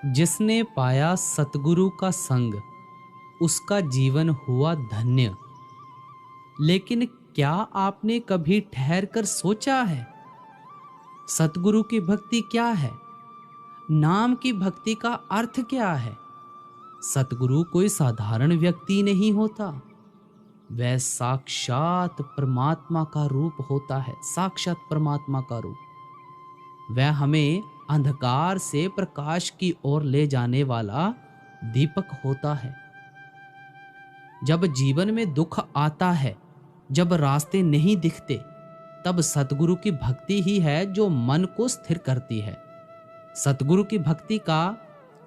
जिसने पाया सतगुरु का संग, उसका जीवन हुआ धन्य। लेकिन क्या आपने कभी ठहर कर सोचा है, सतगुरु की भक्ति क्या है? नाम की भक्ति का अर्थ क्या है? सतगुरु कोई साधारण व्यक्ति नहीं होता, वह साक्षात परमात्मा का रूप होता है। साक्षात परमात्मा का रूप। वह हमें अंधकार से प्रकाश की ओर ले जाने वाला दीपक होता है। जब जीवन में दुख आता है, जब रास्ते नहीं दिखते, तब सतगुरु की भक्ति ही है जो मन को स्थिर करती है। सतगुरु की भक्ति का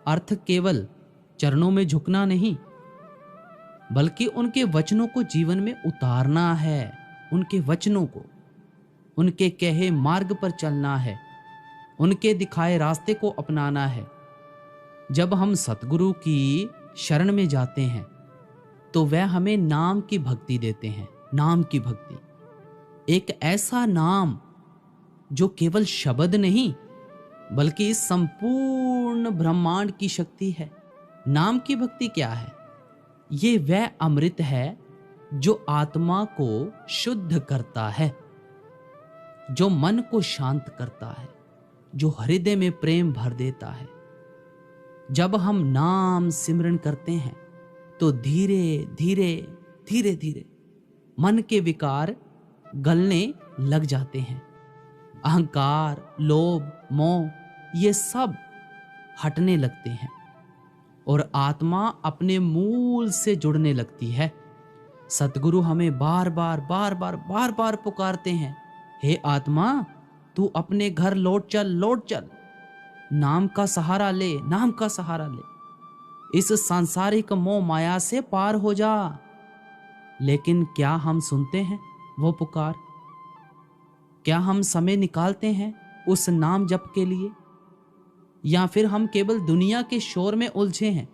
अर्थ केवल चरणों में झुकना नहीं, बल्कि उनके वचनों को जीवन में उतारना है। उनके वचनों को, उनके कहे मार्ग पर चलना है, उनके दिखाए रास्ते को अपनाना है। जब हम सतगुरु की शरण में जाते हैं तो वह हमें नाम की भक्ति देते हैं। नाम की भक्ति, एक ऐसा नाम जो केवल शब्द नहीं बल्कि संपूर्ण ब्रह्मांड की शक्ति है। नाम की भक्ति क्या है? ये वह अमृत है जो आत्मा को शुद्ध करता है, जो मन को शांत करता है, जो हृदय में प्रेम भर देता है। जब हम नाम सिमरन करते हैं तो धीरे धीरे धीरे धीरे मन के विकार गलने लग जाते हैं। अहंकार, लोभ, मोह, ये सब हटने लगते हैं और आत्मा अपने मूल से जुड़ने लगती है। सतगुरु हमें बार बार पुकारते हैं, हे आत्मा, तू अपने घर लौट चल, लौट चल। नाम का सहारा ले, नाम का सहारा ले। इस सांसारिक मोह माया से पार हो जा। लेकिन क्या हम सुनते हैं वो पुकार? क्या हम समय निकालते हैं उस नाम जप के लिए? या फिर हम केवल दुनिया के शोर में उलझे हैं?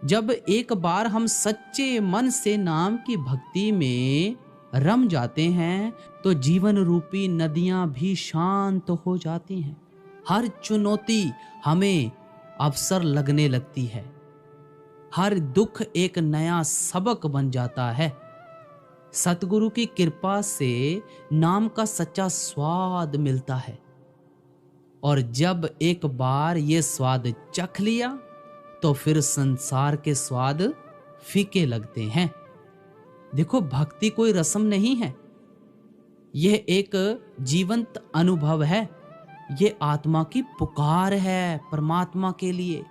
जब एक बार हम सच्चे मन से नाम की भक्ति में रम जाते हैं तो जीवन रूपी नदियां भी शांत हो जाती हैं। हर चुनौती हमें अवसर लगने लगती है। हर दुख एक नया सबक बन जाता है। सतगुरु की कृपा से नाम का सच्चा स्वाद मिलता है, और जब एक बार ये स्वाद चख लिया तो फिर संसार के स्वाद फीके लगते हैं। देखो, भक्ति कोई रस्म नहीं है, यह एक जीवंत अनुभव है। ये आत्मा की पुकार है परमात्मा के लिए।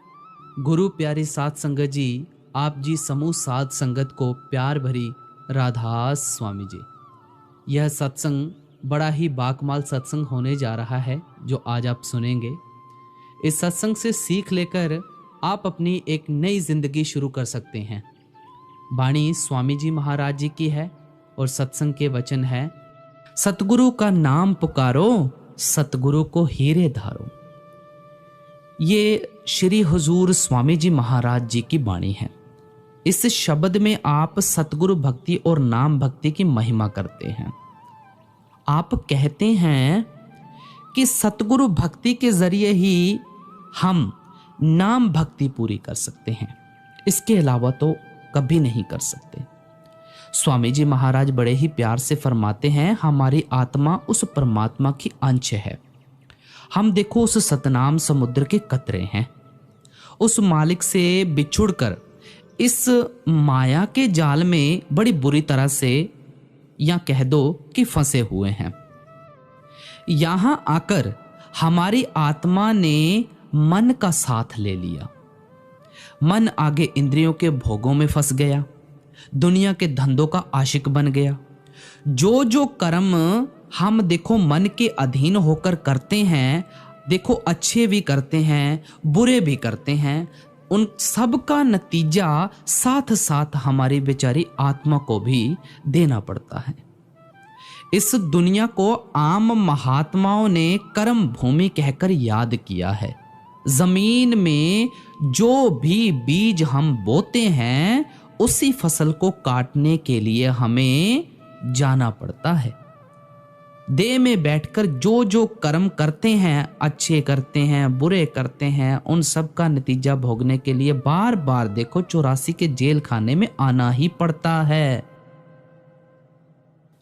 गुरु प्यारी साध संगत जी, आप जी समूह साध संगत को प्यार भरी राधा स्वामी जी। यह सत्संग बड़ा ही बाकमाल सत्संग होने जा रहा है जो आज आप सुनेंगे। इस सत्संग से सीख लेकर आप अपनी एक नई जिंदगी शुरू कर सकते हैं। वाणी स्वामी जी महाराज जी की है और सत्संग के वचन है, सतगुरु का नाम पुकारो, सतगुरु को हीरे धारो। ये श्री हुजूर स्वामी जी महाराज जी की वाणी है। इस शब्द में आप सतगुरु भक्ति और नाम भक्ति की महिमा करते हैं। आप कहते हैं कि सतगुरु भक्ति के जरिए ही हम नाम भक्ति पूरी कर सकते हैं, इसके अलावा तो कभी नहीं कर सकते। स्वामी जी महाराज बड़े ही प्यार से फरमाते हैं, हमारी आत्मा उस परमात्मा की अंश है। हम देखो उस सतनाम समुद्र के कतरे हैं। उस मालिक से बिछुड़कर इस माया के जाल में बड़ी बुरी तरह से, या कह दो कि फंसे हुए हैं। यहां आकर हमारी आत्मा ने मन का साथ ले लिया। मन आगे इंद्रियों के भोगों में फंस गया, दुनिया के धंधों का आशिक बन गया। जो जो कर्म हम देखो मन के अधीन होकर करते हैं, देखो अच्छे भी करते हैं, बुरे भी करते हैं, उन सब का नतीजा साथ साथ हमारी बेचारी आत्मा को भी देना पड़ता है। इस दुनिया को आम महात्माओं ने कर्म भूमि कहकर याद किया है। जमीन में जो भी बीज हम बोते हैं उसी फसल को काटने के लिए हमें जाना पड़ता है। देह में बैठकर जो जो कर्म करते हैं, अच्छे करते हैं, बुरे करते हैं, उन सब का नतीजा भोगने के लिए बार बार देखो 84 के जेल खाने में आना ही पड़ता है।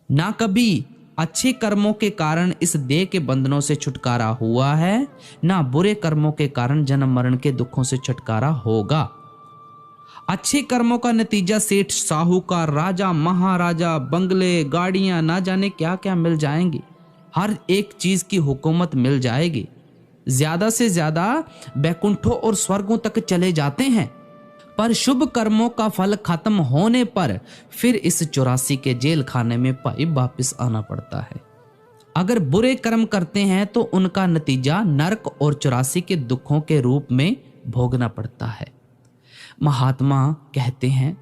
ना कभी अच्छे कर्मों के कारण इस देह के बंधनों से छुटकारा हुआ है, ना बुरे कर्मों के कारण जन्म मरण के दुखों से छुटकारा होगा। अच्छे कर्मों का नतीजा सेठ, साहूकार, राजा, महाराजा, बंगले, गाड़ियां, ना जाने क्या क्या मिल जाएंगी। हर एक चीज की हुकूमत मिल जाएगी। ज्यादा से ज्यादा बैकुंठों और स्वर्गों तक चले जाते हैं। पर शुभ कर्मों का फल खत्म होने पर फिर इस 84 के जेल खाने में भाई वापिस आना पड़ता है। अगर बुरे कर्म करते हैं तो उनका नतीजा नरक और 84 के दुखों के रूप में भोगना पड़ता है। महात्मा कहते हैं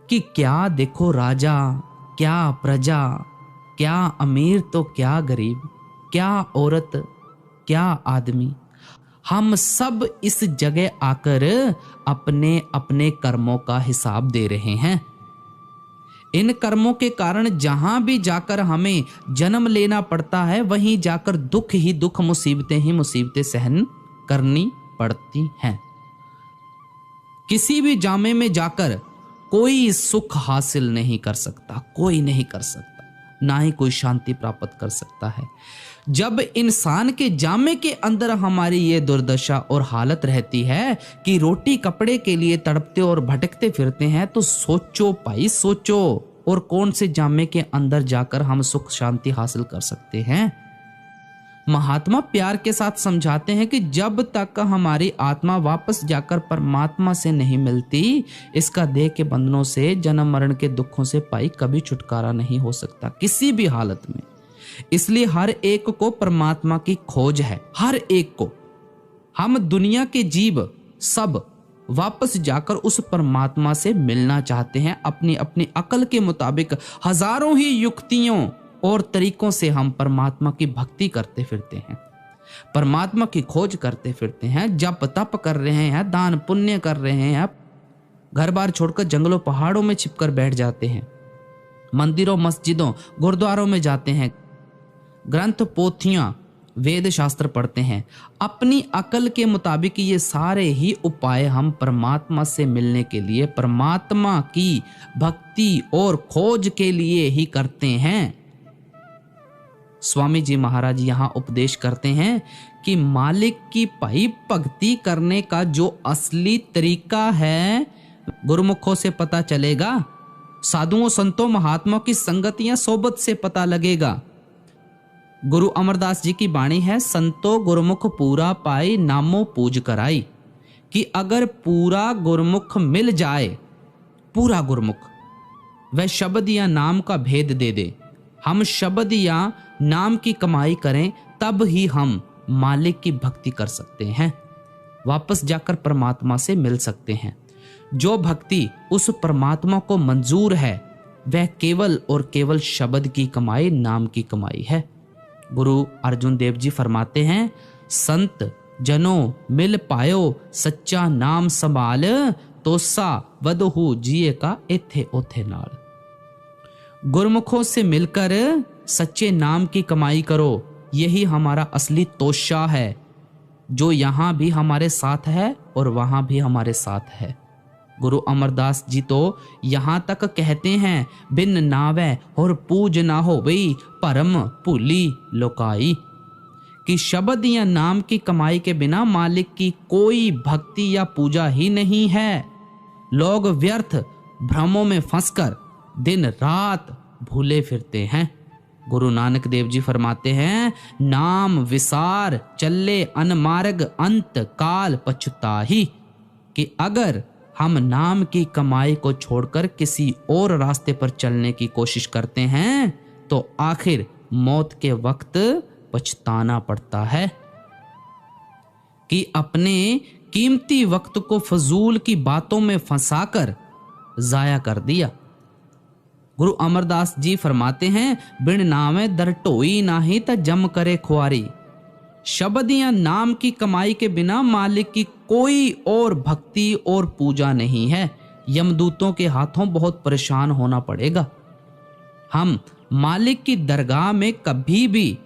कि क्या देखो राजा, क्या प्रजा, क्या अमीर तो क्या गरीब, क्या औरत, क्या आदमी, हम सब इस जगह आकर अपने अपने कर्मों का हिसाब दे रहे हैं। इन कर्मों के कारण जहां भी जाकर हमें जन्म लेना पड़ता है, वहीं जाकर दुख ही दुख, मुसीबतें ही मुसीबतें सहन करनी पड़ती हैं। किसी भी जामे में जाकर कोई सुख हासिल नहीं कर सकता, कोई नहीं कर सकता, ना ही कोई शांति प्राप्त कर सकता है। जब इंसान के जामे के अंदर हमारी ये दुर्दशा और हालत रहती है कि रोटी कपड़े के लिए तड़पते और भटकते फिरते हैं, तो सोचो भाई सोचो, और कौन से जामे के अंदर जाकर हम सुख शांति हासिल कर सकते हैं। महात्मा प्यार के साथ समझाते हैं कि जब तक हमारी आत्मा वापस जाकर परमात्मा से नहीं मिलती, इसका देह के बंधनों से, जन्म मरण के दुखों से पाई कभी छुटकारा नहीं हो सकता, किसी भी हालत में। इसलिए हर एक को परमात्मा की खोज है, हर एक को। हम दुनिया के जीव सब वापस जाकर उस परमात्मा से मिलना चाहते हैं। अपनी अपनी अकल के मुताबिक हजारों ही युक्तियों और तरीकों से हम परमात्मा की भक्ति करते फिरते हैं, परमात्मा की खोज करते फिरते हैं, जप तप कर रहे हैं, दान पुण्य कर रहे हैं, घर बार छोड़कर जंगलों पहाड़ों में छिपकर बैठ जाते हैं, मंदिरों मस्जिदों गुरुद्वारों में जाते हैं, ग्रंथ पोथियां वेद शास्त्र पढ़ते हैं। अपनी अकल के मुताबिक ये सारे ही उपाय हम परमात्मा से मिलने के लिए, परमात्मा की भक्ति और खोज के लिए ही करते हैं। स्वामी जी महाराज यहाँ उपदेश करते हैं कि मालिक की भाई भक्ति करने का जो असली तरीका है, गुरुमुखों से पता चलेगा, साधुओं संतों महात्माओं की संगत या सोबत से पता लगेगा। गुरु अमरदास जी की वाणी है, संतो गुरुमुख पूरा पाई, नामो पूज कराई, कि अगर पूरा गुरुमुख मिल जाए, पूरा गुरुमुख, वह शब्द या नाम का भेद दे दे, हम शब्द या नाम की कमाई करें, तब ही हम मालिक की भक्ति कर सकते हैं, वापस जाकर परमात्मा से मिल सकते हैं। जो भक्ति उस परमात्मा को मंजूर है, वह केवल और केवल शब्द की कमाई, नाम की कमाई है। गुरु अर्जुन देव जी फरमाते हैं, संत जनों मिल पायो, सच्चा नाम संभाल, तो सा वदहु जिए का एथे ओथे नाल। गुरमुखों से मिलकर सच्चे नाम की कमाई करो, यही हमारा असली तोशा है, जो यहाँ भी हमारे साथ है और वहाँ भी हमारे साथ है। गुरु अमरदास जी तो यहाँ तक कहते हैं, बिन नावे और पूज ना हो वही परम भूली लोकाई, कि शब्द या नाम की कमाई के बिना मालिक की कोई भक्ति या पूजा ही नहीं है। लोग व्यर्थ भ्रमों में फंसकर दिन रात भूले फिरते हैं। गुरु नानक देव जी फरमाते हैं, नाम विसार चले अनमार्ग, अंत काल पछुताही, कि अगर हम नाम की कमाई को छोड़कर किसी और रास्ते पर चलने की कोशिश करते हैं, तो आखिर मौत के वक्त पछताना पड़ता है कि अपने कीमती वक्त को फजूल की बातों में फंसाकर जाया कर दिया। गुरु अमरदास जी फरमाते हैं, बिन नामे दर ढोई नाही त जम करे खुआरी, शब्द या नाम की कमाई के बिना मालिक की कोई और भक्ति और पूजा नहीं है। यमदूतों के हाथों बहुत परेशान होना पड़ेगा। हम मालिक की दरगाह में कभी भी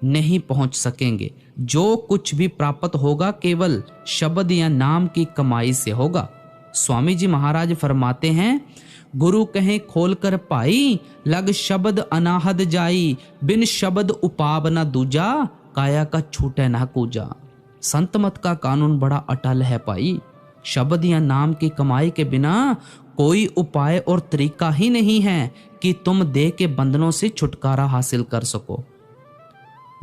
नहीं पहुंच सकेंगे। जो कुछ भी प्राप्त होगा केवल शब्द या नाम की कमाई से होगा। स्वामी जी महाराज फरमाते हैं, गुरु कहें खोल कर पाई, लग शब्द अनाहद जाई, बिन शब्द उपाब न दूजा, काया का छूटे ना कूजा। संत मत का कानून बड़ा अटल है पाई। शब्द या नाम की कमाई के बिना कोई उपाय और तरीका ही नहीं है कि तुम देह के बंधनों से छुटकारा हासिल कर सको।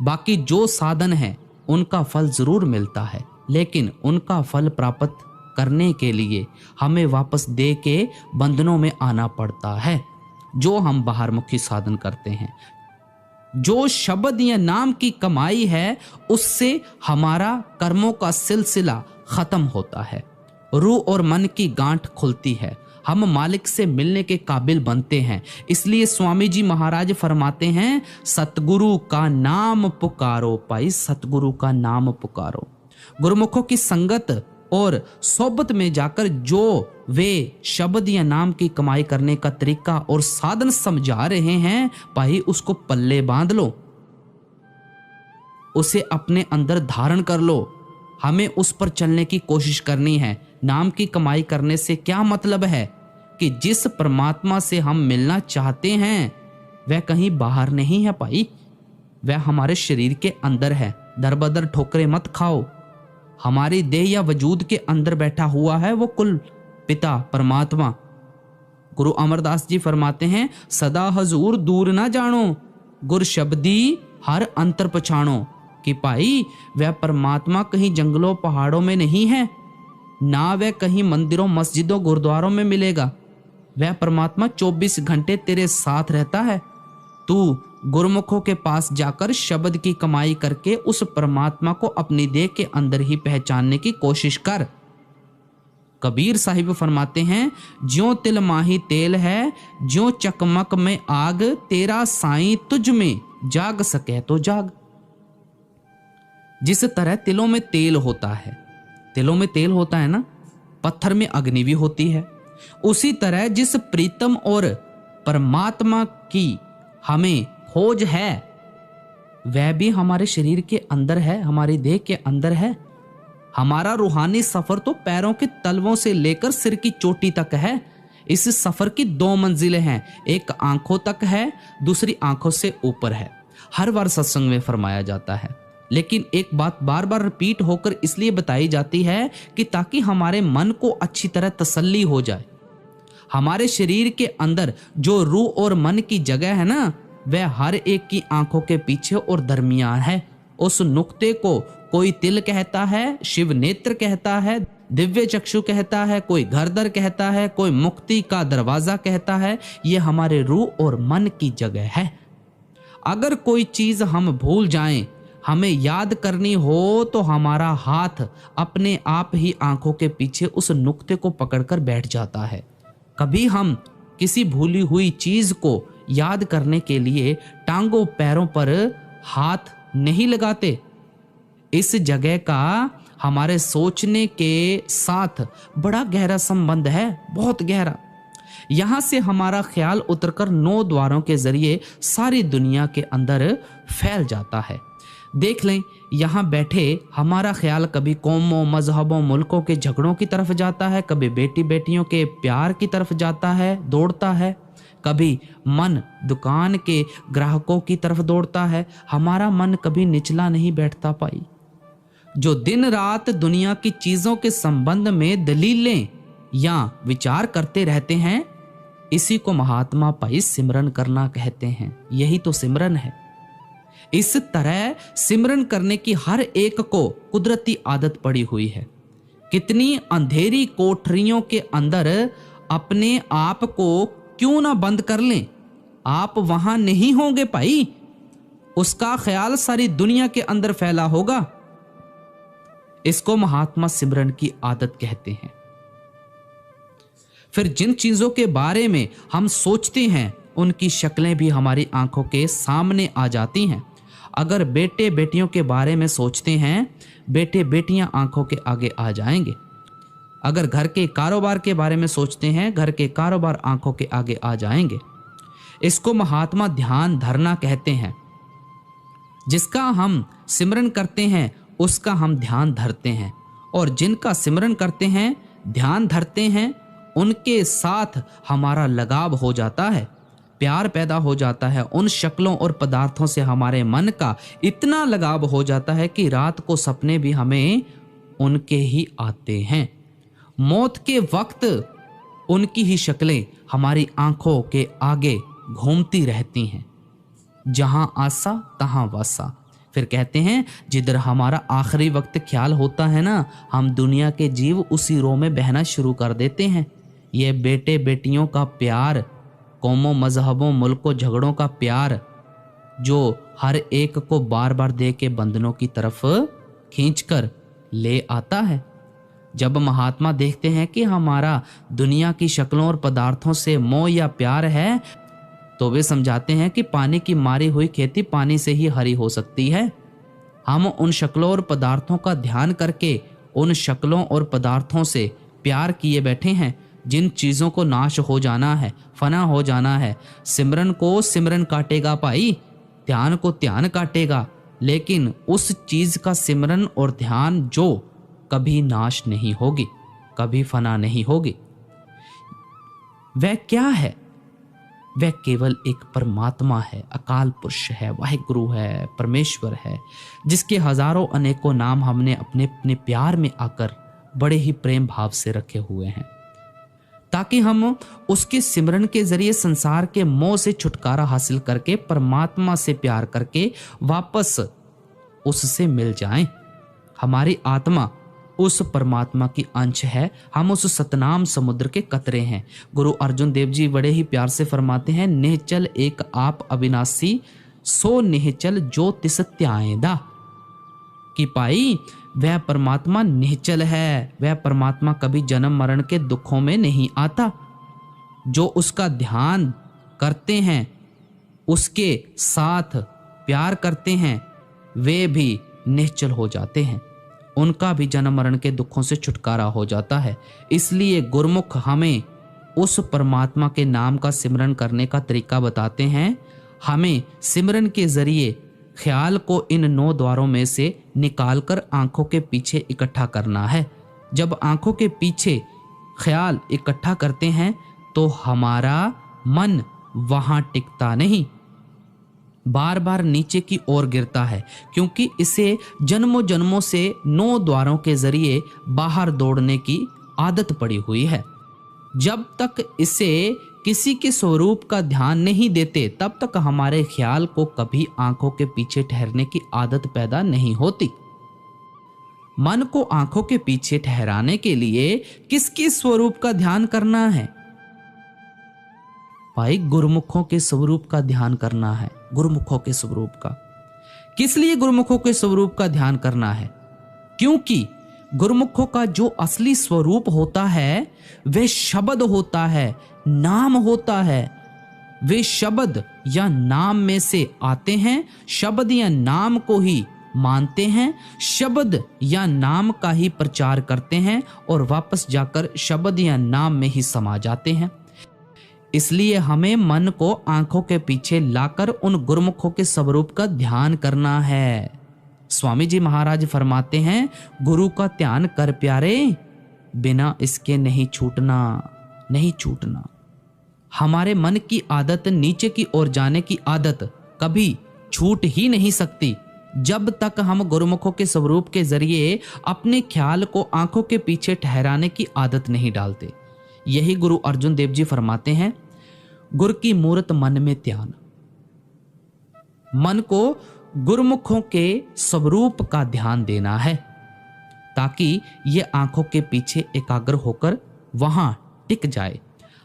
बाकी जो साधन है उनका फल जरूर मिलता है, लेकिन उनका फल प्राप्त करने के लिए हमें वापस देह के बंधनों में आना पड़ता है, जो हम बाहर मुखी साधन करते हैं। जो शब्द या नाम की कमाई है उससे हमारा कर्मों का सिलसिला खत्म होता है, रूह और मन की गांठ खुलती है, हम मालिक से मिलने के काबिल बनते हैं। इसलिए स्वामी जी महाराज फरमाते हैं, सतगुरु का नाम पुकारो पाई, सतगुरु का नाम पुकारो। गुरुमुखों की संगत और सोबत में जाकर जो वे शब्द या नाम की कमाई करने का तरीका और साधन समझा रहे हैं, भाई उसको पल्ले बांध लो, उसे अपने अंदर धारण कर लो। हमें उस पर चलने की कोशिश करनी है। नाम की कमाई करने से क्या मतलब है कि जिस परमात्मा से हम मिलना चाहते हैं वह कहीं बाहर नहीं है भाई, वह हमारे शरीर के अंदर है। दर बदर ठोकरे मत खाओ। हमारी देह या वजूद के अंदर बैठा हुआ है वो कुल पिता परमात्मा। गुरु अमरदास जी फरमाते हैं, सदा हजूर दूर ना जानो, गुर शब्दी हर अंतर पछाणो। कि भाई वह परमात्मा कहीं जंगलों पहाड़ों में नहीं है, ना वह कहीं मंदिरों मस्जिदों गुरुद्वारों में मिलेगा। वह परमात्मा 24 घंटे तेरे साथ रहता है। तू गुरुमुखों के पास जाकर शब्द की कमाई करके उस परमात्मा को अपनी देह के अंदर ही पहचानने की कोशिश कर। कबीर साहिब फरमाते हैं, ज्यों तिल माही तेल है, ज्यों चकमक में आग, तेरा साईं तुझ में जाग सके तो जाग। जिस तरह तिलों में तेल होता है, तिलों में तेल होता है ना, पत्थर में अग्नि भी होती है, उसी तरह जिस प्रीतम और परमात्मा की हमें खोज है वह भी हमारे शरीर के अंदर है, हमारी देह के अंदर है। हमारा रूहानी सफर तो पैरों के तलवों से लेकर सिर की चोटी तक है। इस सफर की 2 मंजिलें हैं, एक आंखों तक है, दूसरी आंखों से ऊपर है। हर बार सत्संग में फरमाया जाता है, लेकिन एक बात बार बार रिपीट होकर इसलिए बताई जाती है कि ताकि हमारे मन को अच्छी तरह तसल्ली हो जाए। हमारे शरीर के अंदर जो रूह और मन की जगह है ना, वह हर एक की आंखों के पीछे और दरमियान है। उस नुक्ते को कोई तिल कहता है, शिव नेत्र कहता है, दिव्य चक्षु कहता है, कोई घरदर कहता है, कोई मुक्ति का दरवाजा कहता है। यह हमारे रूह और मन की जगह है। अगर कोई चीज हम भूल जाएं, हमें याद करनी हो, तो हमारा हाथ अपने आप ही आंखों के पीछे उस नुक्ते को पकड़कर बैठ जाता है। कभी हम किसी भूली हुई चीज को याद करने के लिए टांगों पैरों पर हाथ नहीं लगाते। इस जगह का हमारे सोचने के साथ बड़ा गहरा संबंध है, बहुत गहरा। यहां से हमारा ख्याल उतरकर 9 द्वारों के जरिए सारी दुनिया के अंदर फैल जाता है। देख लें, यहाँ बैठे हमारा ख्याल कभी कौमों, मजहबों, मुल्कों के झगड़ों की तरफ जाता है, कभी बेटी बेटियों के प्यार की तरफ जाता है, दौड़ता है, कभी मन दुकान के ग्राहकों की तरफ दौड़ता है। हमारा मन कभी निचला नहीं बैठता पाई। जो दिन रात दुनिया की चीजों के संबंध में दलीलें या विचार करते रहते हैं, इसी को महात्मा पाई सिमरन करना कहते हैं। यही तो सिमरन है। इस तरह सिमरन करने की हर एक को कुदरती आदत पड़ी हुई है। कितनी अंधेरी कोठरियों के अंदर अपने आप को क्यों ना बंद कर लें, आप वहां नहीं होंगे भाई। उसका ख्याल सारी दुनिया के अंदर फैला होगा। इसको महात्मा सिमरन की आदत कहते हैं। फिर जिन चीजों के बारे में हम सोचते हैं उनकी शक्लें भी हमारी आंखों के सामने आ जाती हैं। अगर बेटे बेटियों के बारे में सोचते हैं, बेटे बेटियां आंखों के आगे आ जाएंगे। अगर घर के कारोबार के बारे में सोचते हैं, घर के कारोबार आंखों के आगे आ जाएंगे। इसको महात्मा ध्यान धरना कहते हैं। जिसका हम सिमरन करते हैं उसका हम ध्यान धरते हैं, और जिनका सिमरन करते हैं, ध्यान धरते हैं, उनके साथ हमारा लगाव हो जाता है, प्यार पैदा हो जाता है। उन शक्लों और पदार्थों से हमारे मन का इतना लगाव हो जाता है कि रात को सपने भी हमें उनके ही आते हैं। मौत के वक्त उनकी ही शक्लें हमारी आंखों के आगे घूमती रहती हैं। जहां आसा तहां वासा। फिर कहते हैं जिधर हमारा आखिरी वक्त ख्याल होता है ना, हम दुनिया के जीव उसी रो में बहना शुरू कर देते हैं। ये बेटे बेटियों का प्यार, कौमों मजहबों मुल्कों झगड़ों का प्यार, जो हर एक को बार बार दे के बंधनों की तरफ खींचकर ले आता है। जब महात्मा देखते हैं कि हमारा दुनिया की शक्लों और पदार्थों से मोह या प्यार है, तो वे समझाते हैं कि पानी की मारी हुई खेती पानी से ही हरी हो सकती है। हम उन शक्लों और पदार्थों का ध्यान करके उन शक्लों और पदार्थों से प्यार किए बैठे हैं, जिन चीज़ों को नाश हो जाना है, फना हो जाना है। सिमरन को सिमरन काटेगा भाई, ध्यान को ध्यान काटेगा, लेकिन उस चीज़ का सिमरन और ध्यान जो कभी नाश नहीं होगी, कभी फना नहीं होगी, वह क्या है? वह केवल एक परमात्मा है, अकाल पुरुष है, वाहिगुरु है, परमेश्वर है, जिसके हजारों अनेकों नाम हमने अपने अपने प्यार में आकर बड़े ही प्रेम भाव से रखे हुए हैं, ताकि हम उसके सिमरन के जरिए संसार के मोह से छुटकारा हासिल करके परमात्मा से प्यार करके वापस उससे मिल जाएं। हमारी आत्मा उस परमात्मा की अंश है, हम उस सतनाम समुद्र के कतरे हैं। गुरु अर्जुन देव जी बड़े ही प्यार से फरमाते हैं, निहचल एक आप अविनाशी, सो निहचल जो तिस त्याएदा। कि पाई वह परमात्मा निहचल है, वह परमात्मा कभी जन्म मरण के दुखों में नहीं आता। जो उसका ध्यान करते हैं, उसके साथ प्यार करते हैं, वे भी निश्चल हो जाते हैं, उनका भी जन्म मरण के दुखों से छुटकारा हो जाता है। इसलिए गुरमुख हमें उस परमात्मा के नाम का सिमरन करने का तरीका बताते हैं। हमें सिमरन के जरिए ख्याल को इन 9 द्वारों में से निकालकर आंखों के पीछे इकट्ठा करना है। जब आंखों के पीछे ख्याल इकट्ठा करते हैं तो हमारा मन वहां टिकता नहीं, बार बार नीचे की ओर गिरता है, क्योंकि इसे जन्मों जन्मों से 9 द्वारों के जरिए बाहर दौड़ने की आदत पड़ी हुई है। जब तक इसे किसी के स्वरूप का ध्यान नहीं देते, तब तक हमारे ख्याल को कभी आंखों के पीछे ठहरने की आदत पैदा नहीं होती। मन को आंखों के पीछे ठहराने के लिए किसके स्वरूप का ध्यान करना है? भाई गुरुमुखों के स्वरूप का ध्यान करना है। गुरुमुखों के स्वरूप का। किस लिए गुरुमुखों के स्वरूप का ध्यान करना है? क्योंकि गुरुमुखों का जो असली स्वरूप होता है वह शब्द होता है, नाम होता है। वे शब्द या नाम में से आते हैं, शब्द या नाम को ही मानते हैं, शब्द या नाम का ही प्रचार करते हैं और वापस जाकर शब्द या नाम में ही समा जाते हैं। इसलिए हमें मन को आंखों के पीछे लाकर उन गुरुमुखों के स्वरूप का ध्यान करना है। स्वामी जी महाराज फरमाते हैं, गुरु का ध्यान कर प्यारे, बिना इसके नहीं छूटना, नहीं छूटना। हमारे मन की आदत, नीचे की ओर जाने की आदत कभी छूट ही नहीं सकती जब तक हम गुरुमुखों के स्वरूप के जरिए अपने ख्याल को आंखों के पीछे ठहराने की आदत नहीं डालते। यही गुरु अर्जुन देव जी फरमाते हैं, गुर की मूरत मन में ध्यान। मन को गुरुमुखों के स्वरूप का ध्यान देना है, ताकि ये आंखों के पीछे एकाग्र होकर वहां टिक जाए।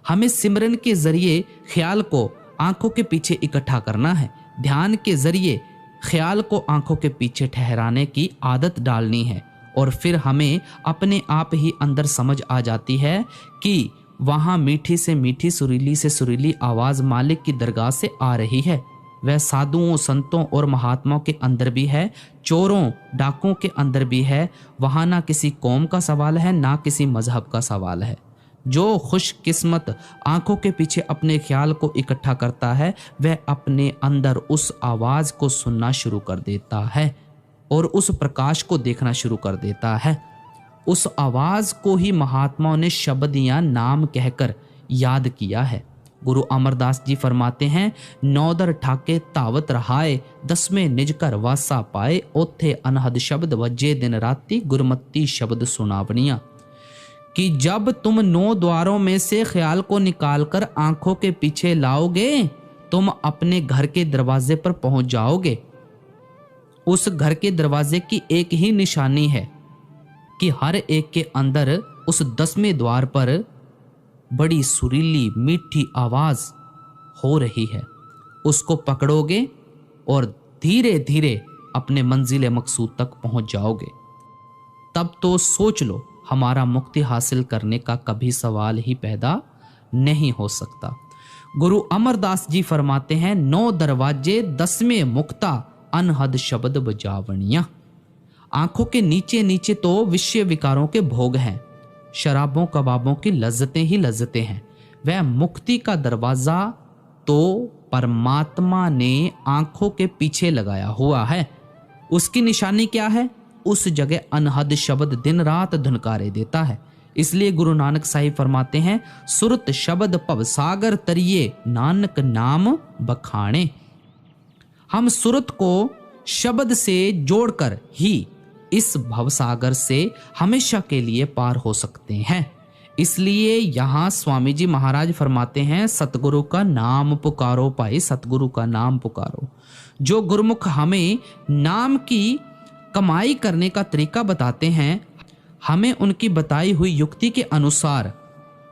हमें सिमरन के जरिए ख्याल को आंखों के पीछे इकट्ठा करना है, ध्यान के जरिए ख्याल को आंखों के पीछे ठहराने की आदत डालनी है, और फिर हमें अपने आप ही अंदर समझ आ जाती है कि वहां मीठी से मीठी, सुरीली से सुरीली आवाज मालिक की दरगाह से आ रही है। वह साधुओं, संतों और महात्माओं के अंदर भी है, चोरों डाकुओं के अंदर भी है। वहां ना किसी कौम का सवाल है, ना किसी मजहब का सवाल है। जो खुशकिस्मत आंखों के पीछे अपने ख्याल को इकट्ठा करता है वह अपने अंदर उस आवाज को सुनना शुरू कर देता है और उस प्रकाश को देखना शुरू कर देता है। उस आवाज को ही महात्माओं ने शब्द या नाम कहकर याद किया है। गुरु अमरदास जी फरमाते हैं, नौदर ठाके तावत रहाए, 10वें निज कर वासा पाए, ओथे अनहद शब्द वजे दिन राती, गुरमती शब्द सुनावनिया। कि जब तुम 9 द्वारों में से ख्याल को निकालकर आंखों के पीछे लाओगे, तुम अपने घर के दरवाजे पर पहुंच जाओगे। उस घर के दरवाजे की एक ही निशानी है कि हर एक के अंदर उस 10वें द्वार पर बड़ी सुरीली मीठी आवाज हो रही है। उसको पकड़ोगे और धीरे धीरे अपने मंजिल मकसूद तक पहुंच जाओगे। तब तो सोच लो, हमारा मुक्ति हासिल करने का कभी सवाल ही पैदा नहीं हो सकता। गुरु अमरदास जी फरमाते हैं, 9 दरवाजे 10वें मुक्ता, अनहद शब्द बजावनिया। आंखों के नीचे नीचे तो विषय विकारों के भोग हैं, शराबों कबाबों की लज्जतें ही लज्जतें हैं। वह मुक्ति का दरवाजा तो परमात्मा ने आंखों के पीछे लगाया हुआ है। उसकी निशानी क्या है? उस जगह अनहद शब्द दिन रात धुनकारे देता है। इसलिए गुरु नानक साहिब फरमाते हैं, सुरत शब्द भवसागर तरिए, नानक नाम बखाने। हम सुरत को शब्द से जोड़कर ही इस भवसागर से हमेशा के लिए पार हो सकते हैं। इसलिए यहाँ स्वामी जी महाराज फरमाते हैं, सतगुरु का नाम पुकारो भाई, सतगुरु का नाम पुकारो। जो गुरुमुख हमें नाम की कमाई करने का तरीका बताते हैं, हमें उनकी बताई हुई युक्ति के अनुसार,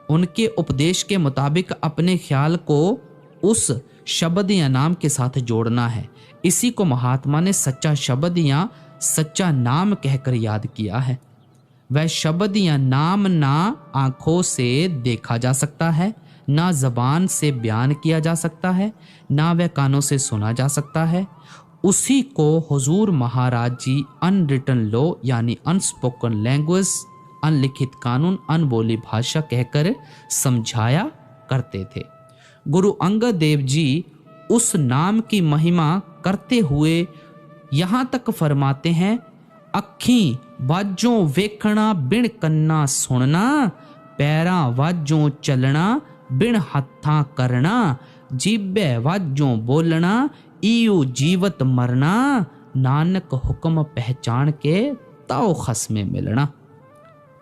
उनके उपदेश के मुताबिक अपने ख्याल को उस शब्द या नाम के साथ जोड़ना है। इसी को महात्मा ने सच्चा शब्द या सच्चा नाम कहकर याद किया है। वह शब्द या नाम ना आंखों से देखा जा सकता है, ना जबान से बयान किया जा सकता है, ना वह कानों से सुना जा सकता है। उसी को हुजूर महाराज जी अनरिटन लॉ यानी अनस्पोकन लैंग्वेज, अनलिखित कानून, अनबोली भाषा कहकर समझाया करते थे। गुरु अंगद देव जी उस नाम की महिमा करते हुए यहाँ तक फरमाते हैं, अखी वाजों वेखना बिन कन्ना सुनना, पैरा वाजों चलना बिन हत्था करना, जीबे वाजों बोलना इयो जीवत मरना, नानक हुक्म पहचान के ताओ खस में मिलना।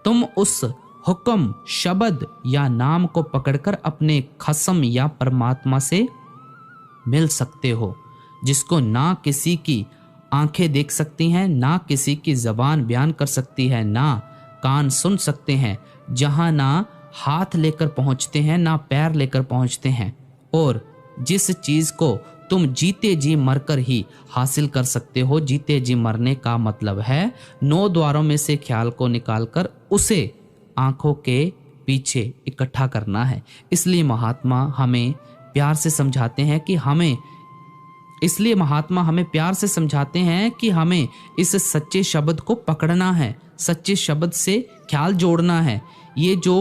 तुम उस हुक्म शब्द या नाम को पकड़कर अपने खसम या परमात्मा से मिल सकते हो, जिसको ना किसी की आंखें देख सकती हैं, ना किसी की जबान बयान कर सकती है, ना कान सुन सकते हैं, जहां ना हाथ लेकर पहुंचते हैं, ना पैर लेकर पहुंचते हैं, और जिस चीज को तुम जीते जी मरकर ही हासिल कर सकते हो। जीते जी मरने का मतलब है 9 द्वारों में से ख्याल को निकालकर उसे आंखों के पीछे इकट्ठा करना है। इसलिए महात्मा हमें प्यार से समझाते हैं कि हमें इस सच्चे शब्द को पकड़ना है, सच्चे शब्द से ख्याल जोड़ना है। ये जो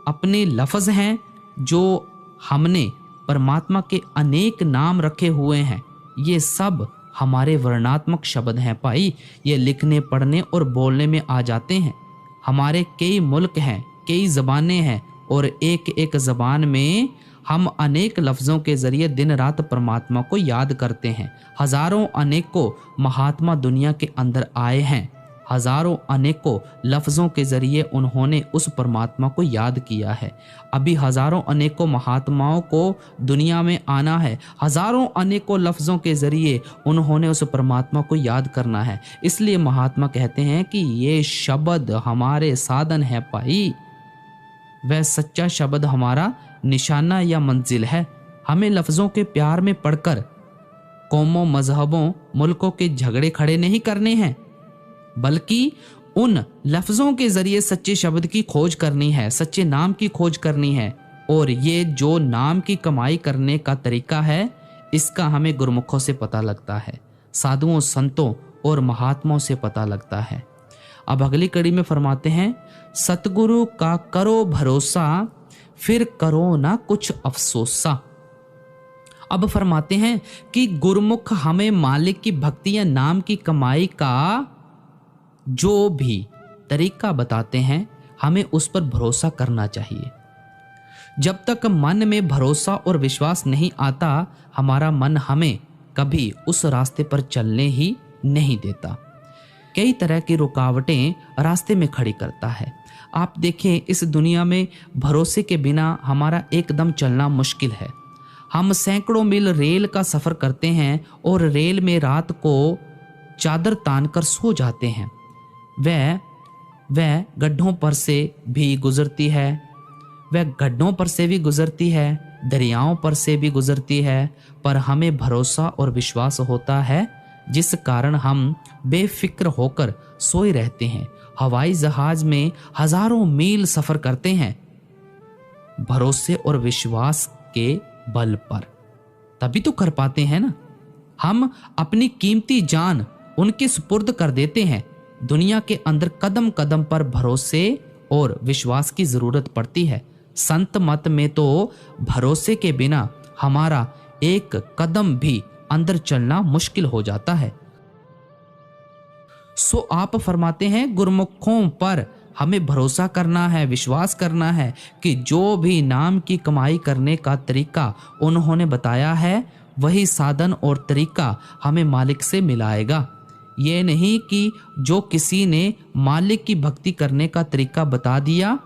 अपने लफ्ज हैं, जो हमने परमात्मा के अनेक नाम रखे हुए हैं, ये सब हमारे वर्णात्मक शब्द हैं भाई। ये लिखने पढ़ने और बोलने में आ जाते हैं। हमारे कई मुल्क हैं, कई ज़बानें हैं, और एक एक ज़बान में हम अनेक लफ्ज़ों के ज़रिए दिन रात परमात्मा को याद करते हैं। हज़ारों अनेकों महात्मा दुनिया के अंदर आए हैं, हज़ारों अनेकों लफ्ज़ों के ज़रिए उन्होंने उस परमात्मा को याद किया है। अभी हज़ारों अनेकों महात्माओं को दुनिया में आना है, हज़ारों अनेकों लफ्ज़ों के ज़रिए उन्होंने उस परमात्मा को याद करना है। इसलिए महात्मा कहते हैं कि ये शब्द हमारे साधन है भाई, वह सच्चा शब्द हमारा निशाना या मंजिल है। हमें लफ्ज़ों के प्यार में पढ़कर कौमों, मजहबों, मुल्कों के झगड़े खड़े नहीं करने हैं, बल्कि उन लफ्ज़ों के ज़रिए सच्चे शब्द की खोज करनी है, सच्चे नाम की खोज करनी है। और ये जो नाम की कमाई करने का तरीका है, इसका हमें गुरमुखों से पता लगता है, साधुओं, संतों और महात्माओं से पता लगता है। अब अगली कड़ी में फरमाते हैं, सतगुरु का करो भरोसा, फिर करो ना कुछ अफसोसा। अब फरमाते हैं कि गुरमुख हमें मालिक की भक्ति या नाम की कमाई का जो भी तरीका बताते हैं, हमें उस पर भरोसा करना चाहिए। जब तक मन में भरोसा और विश्वास नहीं आता, हमारा मन हमें कभी उस रास्ते पर चलने ही नहीं देता। कई तरह की रुकावटें रास्ते में खड़ी करता है। आप देखें, इस दुनिया में भरोसे के बिना हमारा एकदम चलना मुश्किल है। हम सैकड़ों मील रेल का सफ़र करते हैं और रेल में रात को चादर तान कर सो जाते हैं। वह गड्ढों पर से भी गुजरती है, दरियाओं पर से भी गुजरती है, पर हमें भरोसा और विश्वास होता है, जिस कारण हम बेफिक्र होकर सोए रहते हैं। हवाई जहाज में हजारों मील सफर करते हैं भरोसे और विश्वास के बल पर, तभी तो कर पाते हैं ना। हम अपनी कीमती जान उनके सुपुर्द कर देते हैं। दुनिया के अंदर कदम कदम पर भरोसे और विश्वास की जरूरत पड़ती है। संत मत में तो भरोसे के बिना हमारा एक कदम भी अंदर चलना मुश्किल हो जाता है। सो आप फरमाते हैं, गुरमुखों पर हमें भरोसा करना है, विश्वास करना है कि जो भी नाम की कमाई करने का तरीका उन्होंने बताया है, वही साधन और तरीका हमें मालिक से मिलाएगा। ये नहीं कि जो किसी ने मालिक की भक्ति करने का तरीका बता दिया,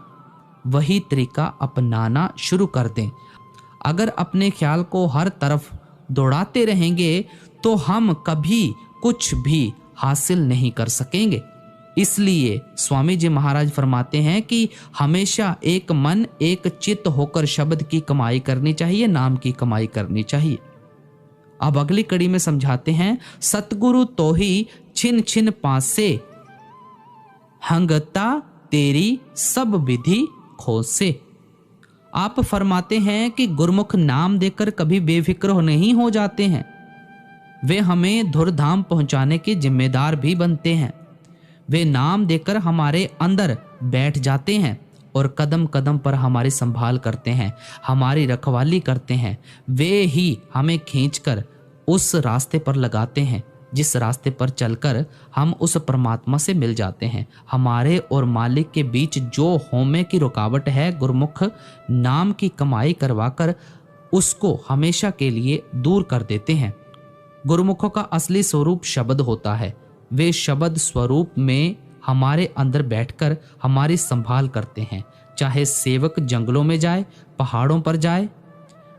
वही तरीका अपनाना शुरू कर दें। अगर अपने ख्याल को हर तरफ दौड़ाते रहेंगे तो हम कभी कुछ भी हासिल नहीं कर सकेंगे। इसलिए स्वामी जी महाराज फरमाते हैं कि हमेशा एक मन एक चित्त होकर शब्द की कमाई करनी चाहिए, नाम की कमाई करनी चाहिए। अब अगली कड़ी में समझाते हैं, सतगुरु तो ही छिन छिन पासे, हंगता तेरी सब विधि खोसे। आप फरमाते हैं कि गुरमुख नाम देकर कभी बेफिक्र नहीं हो जाते हैं, वे हमें धुरधाम पहुंचाने के जिम्मेदार भी बनते हैं। वे नाम देकर हमारे अंदर बैठ जाते हैं और कदम कदम पर हमारी संभाल करते हैं, हमारी रखवाली करते हैं। वे ही हमें खींचकर उस रास्ते पर लगाते हैं जिस रास्ते पर चलकर हम उस परमात्मा से मिल जाते हैं। हमारे और मालिक के बीच जो होमे की रुकावट है, गुरमुख नाम की कमाई करवाकर उसको हमेशा के लिए दूर कर देते हैं। गुरमुखों का असली स्वरूप शब्द होता है। वे शब्द स्वरूप में हमारे अंदर बैठकर हमारी संभाल करते हैं। चाहे सेवक जंगलों में जाए, पहाड़ों पर जाए,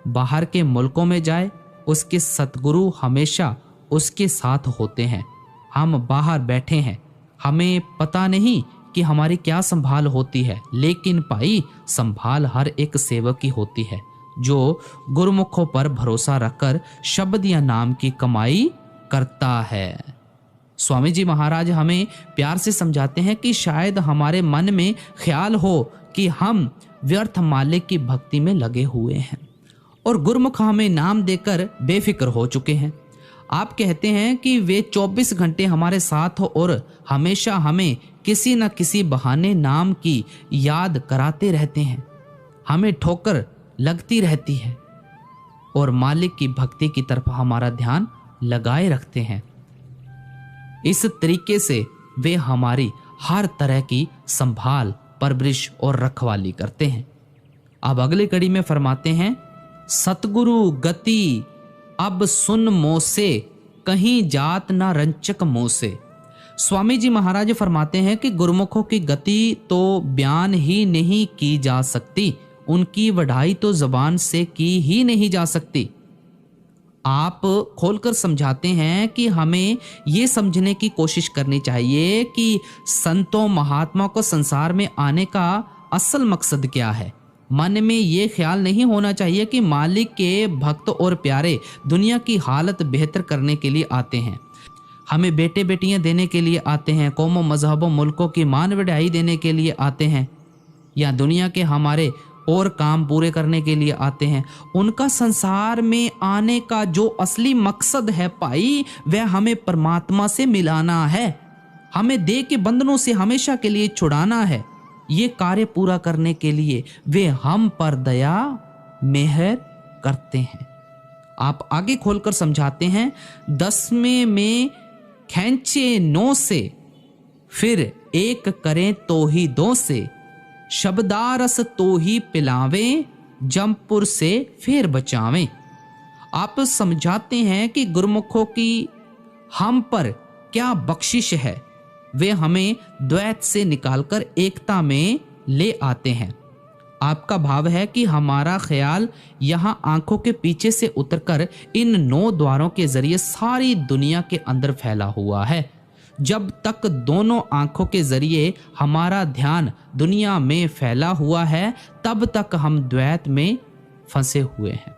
बाहर के मुल्कों में जाए, उसके सतगुरु हमेशा उसके साथ होते हैं। हम बाहर बैठे हैं, हमें पता नहीं कि हमारी क्या संभाल होती है, लेकिन भाई संभाल हर एक सेवक की होती है जो गुरमुखों पर भरोसा रखकर शब्द या नाम की कमाई करता है। स्वामी जी महाराज हमें प्यार से समझाते हैं कि शायद हमारे मन में ख्याल हो कि हम व्यर्थ मालिक की भक्ति में लगे हुए हैं और गुरमुख हमें नाम देकर बेफिक्र हो चुके हैं। आप कहते हैं कि वे 24 घंटे हमारे साथ हो और हमेशा हमें किसी न किसी बहाने नाम की याद कराते रहते हैं। हमें ठोकर लगती रहती है और मालिक की भक्ति की तरफ हमारा ध्यान लगाए रखते हैं। इस तरीके से वे हमारी हर तरह की संभाल, परवरिश और रखवाली करते हैं। अब अगली कड़ी में फरमाते हैं, सतगुरु गति अब सुन मोसे, कहीं जात ना रंचक मोसे। स्वामी जी महाराज फरमाते हैं कि गुरमुखों की गति तो बयान ही नहीं की जा सकती, उनकी वढ़ाई तो जबान से की ही नहीं जा सकती। आप खोलकर समझाते हैं कि हमें ये समझने की कोशिश करनी चाहिए कि संतों महात्मा को संसार में आने का असल मकसद क्या है। मन में ये ख्याल नहीं होना चाहिए कि मालिक के भक्त और प्यारे दुनिया की हालत बेहतर करने के लिए आते हैं, हमें बेटे बेटियां देने के लिए आते हैं, कौमों मजहबों मुल्कों की मान बढ़ाई देने के लिए आते हैं, या दुनिया के हमारे और काम पूरे करने के लिए आते हैं। उनका संसार में आने का जो असली मकसद है भाई, वह हमें परमात्मा से मिलाना है। हमें देह के बंधनों से हमेशा के लिए छुड़ाना है। ये कार्य पूरा करने के लिए वे हम पर दया मेहर करते हैं। आप आगे खोलकर समझाते हैं, 10वें में खींचे 9 से, फिर एक करें तो ही 2 से, शब्दारस तो ही पिलावें, जमपुर से फिर बचावें। आप समझाते हैं कि गुरुमुखों की हम पर क्या बख्शिश है। वे हमें द्वैत से निकालकर एकता में ले आते हैं। आपका भाव है कि हमारा ख्याल यहाँ आंखों के पीछे से उतरकर इन 9 द्वारों के जरिए सारी दुनिया के अंदर फैला हुआ है। जब तक दोनों आंखों के जरिए हमारा ध्यान दुनिया में फैला हुआ है, तब तक हम द्वैत में फंसे हुए हैं।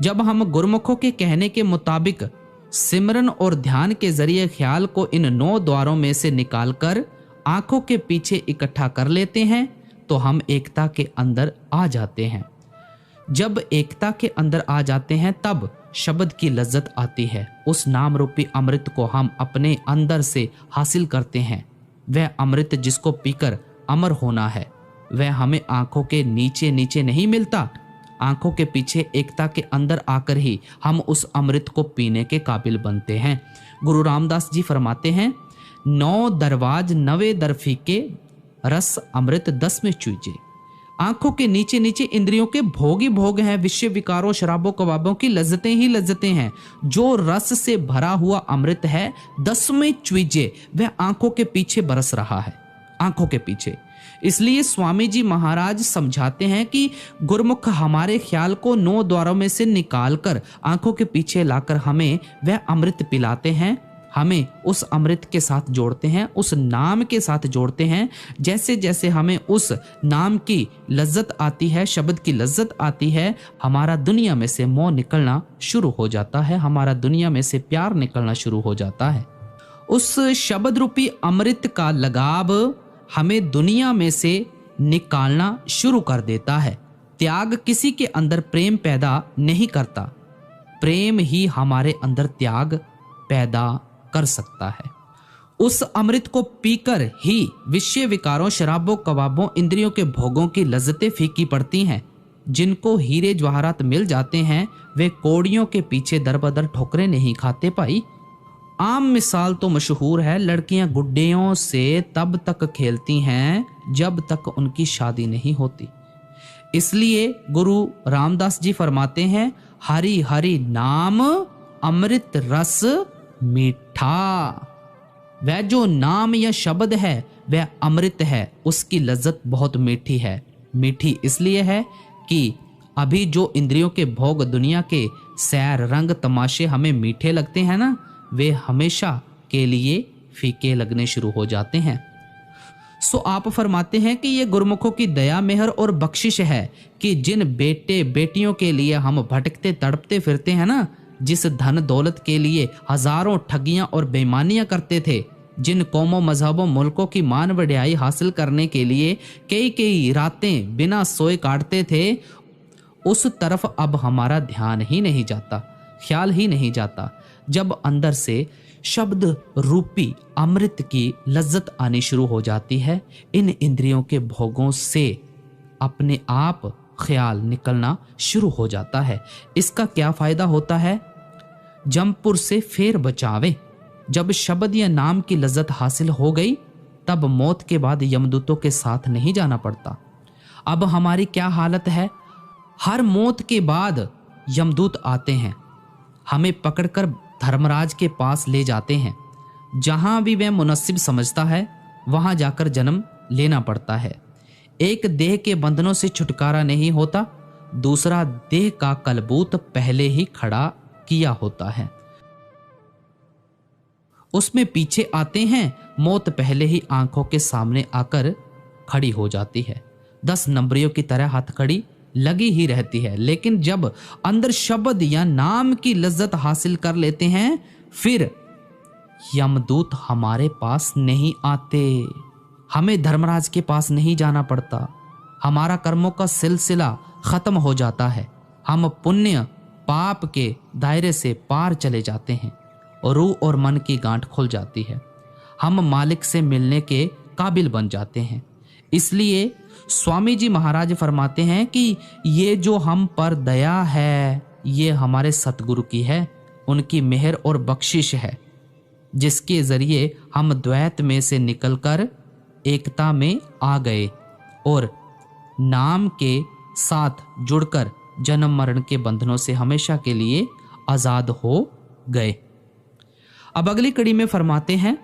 जब हम गुरुमुखों के कहने के मुताबिक सिमरन और ध्यान के जरिए ख्याल को इन 9 द्वारों में से निकालकर आंखों के पीछे इकट्ठा कर लेते हैं, तो हम एकता के अंदर आ जाते हैं। जब एकता के अंदर आ जाते हैं, तब शब्द की लज्जत आती है। उस नाम रूपी अमृत को हम अपने अंदर से हासिल करते हैं। वह अमृत जिसको पीकर अमर होना है, वह हमें आंखों के नीचे नीचे नहीं मिलता। आंखों के पीछे एकता के अंदर आकर ही हम उस अमृत को पीने के काबिल बनते हैं। गुरु रामदास जी फरमाते हैं, 9 दरवाज 9 दर फीके, रस अमृत 10 में चूजे। आंखों के नीचे नीचे इंद्रियों के भोग ही भोग हैं, विषय विकारों शराबों कबाबों की लज्जतें ही लज्जतें हैं। जो रस से भरा हुआ अमृत है 10 में चूजे, वह आंखों के पीछे बरस रहा है, आंखों के पीछे। इसलिए स्वामी जी महाराज समझाते हैं कि गुरुमुख हमारे ख्याल को 9 द्वारों में से निकालकर आंखों के पीछे लाकर हमें वह अमृत पिलाते हैं, हमें उस अमृत के साथ जोड़ते हैं, उस नाम के साथ जोड़ते हैं। जैसे जैसे हमें उस नाम की लज्जत आती है, शब्द की लज्जत आती है, हमारा दुनिया में से मोह निकलना शुरू हो जाता है, हमारा दुनिया में से प्यार निकलना शुरू हो जाता है। उस शब्द रूपी अमृत का लगाव हमें दुनिया में से निकालना शुरू कर देता है। त्याग किसी के अंदर प्रेम पैदा नहीं करता, प्रेम ही हमारे अंदर त्याग पैदा कर सकता है। उस अमृत को पीकर ही विषय विकारों शराबों कबाबों इंद्रियों के भोगों की लज्जतें फीकी पड़ती हैं। जिनको हीरे जवाहरात मिल जाते हैं, वे कौड़ियों के पीछे दर बदर ठोकरें नहीं खाते भाई। आम मिसाल तो मशहूर है, लड़कियां गुड्डियों से तब तक खेलती हैं जब तक उनकी शादी नहीं होती। इसलिए गुरु रामदास जी फरमाते हैं, हरि हरि नाम अमृत रस मीठा। वह जो नाम या शब्द है वह अमृत है, उसकी लज्जत बहुत मीठी है। मीठी इसलिए है कि अभी जो इंद्रियों के भोग दुनिया के सैर रंग तमाशे हमें मीठे लगते हैं ना, वे हमेशा के लिए फीके लगने शुरू हो जाते हैं। सो आप फरमाते हैं कि ये गुरुमुखों की दया मेहर और बख्शिश है कि जिन बेटे बेटियों के लिए हम भटकते तड़पते फिरते हैं ना, जिस धन दौलत के लिए हजारों ठगियां और बेईमानियां करते थे, जिन कौमों मजहबों मुल्कों की मान वड्याई हासिल करने के लिए कई कई रातें बिना सोए काटते थे, उस तरफ अब हमारा ध्यान ही नहीं जाता, ख्याल ही नहीं जाता। जब अंदर से शब्द रूपी अमृत की लज्जत आनी शुरू हो जाती है, इन इंद्रियों के भोगों से अपने आप ख्याल निकलना शुरू हो जाता है। इसका क्या फायदा होता है? जमपुर से फेर बचावे। जब शब्द या नाम की लज्जत हासिल हो गई, तब मौत के बाद यमदूतों के साथ नहीं जाना पड़ता। अब हमारी क्या हालत है? हर मौत के बाद यमदूत आते हैं, हमें पकड़कर धर्मराज के पास ले जाते हैं। जहां भी वह मुनसिब समझता है वहां जाकर जन्म लेना पड़ता है। एक देह के बंधनों से छुटकारा नहीं होता, दूसरा देह का कलबूत पहले ही खड़ा किया होता है, उसमें पीछे आते हैं। मौत पहले ही आंखों के सामने आकर खड़ी हो जाती है, 10 नंबरियों की तरह हथकड़ी लगी ही रहती है। लेकिन जब अंदर शब्द या नाम की लज्जत हासिल कर लेते हैं, फिर यमदूत हमारे पास नहीं आते, हमें धर्मराज के पास नहीं जाना पड़ता। हमारा कर्मों का सिलसिला खत्म हो जाता है, हम पुण्य पाप के दायरे से पार चले जाते हैं और रूह और मन की गांठ खुल जाती है। हम मालिक से मिलने के काबिल बन जाते हैं। इसलिए स्वामी जी महाराज फरमाते हैं कि ये जो हम पर दया है ये हमारे सतगुरु की है, उनकी मेहर और बख्शिश है, जिसके जरिए हम द्वैत में से निकलकर एकता में आ गए और नाम के साथ जुड़कर जन्म मरण के बंधनों से हमेशा के लिए आजाद हो गए। अब अगली कड़ी में फरमाते हैं,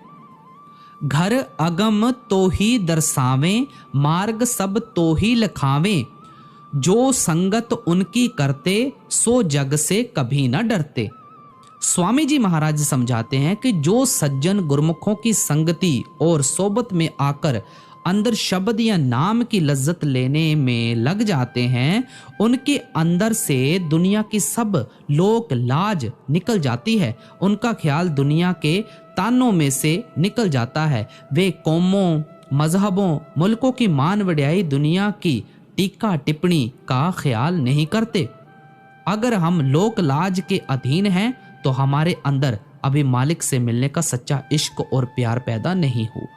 घर अगम तो ही दर्शावें, मार्ग सब तो ही लखावें, जो संगत उनकी करते सो जग से कभी न डरते। स्वामी जी महाराज समझाते हैं कि जो सज्जन गुरमुखों की संगति और सोबत में आकर अंदर शब्द या नाम की लज्जत लेने में लग जाते हैं, उनके अंदर से दुनिया की सब लोक लाज निकल जाती है, उनका ख्याल दुनिया के तानों में से निकल जाता है। वे कौमों, मजहबों, मुल्कों की मान वड्याई, दुनिया की टीका टिप्पणी का ख्याल नहीं करते। अगर हम लोक लाज के अधीन हैं तो हमारे अंदर अभी मालिक से मिलने का सच्चा इश्क और प्यार पैदा नहीं हुआ।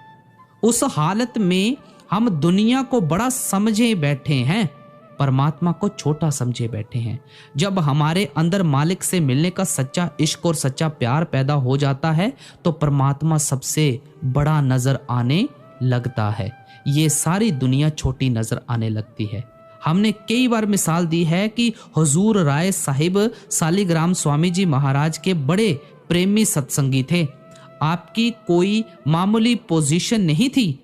उस हालत में हम दुनिया को बड़ा समझे बैठे हैं, परमात्मा को छोटा समझे बैठे हैं। जब हमारे अंदर मालिक से मिलने का सच्चा इश्क और सच्चा प्यार पैदा हो जाता है तो परमात्मा सबसे बड़ा नजर आने लगता है, ये सारी दुनिया छोटी नजर आने लगती है। हमने कई बार मिसाल दी है कि हुजूर राय साहिब सालिग्राम स्वामी जी महाराज के बड़े प्रेमी सत्संगी थे। आपकी कोई मामूली पोजीशन नहीं थी,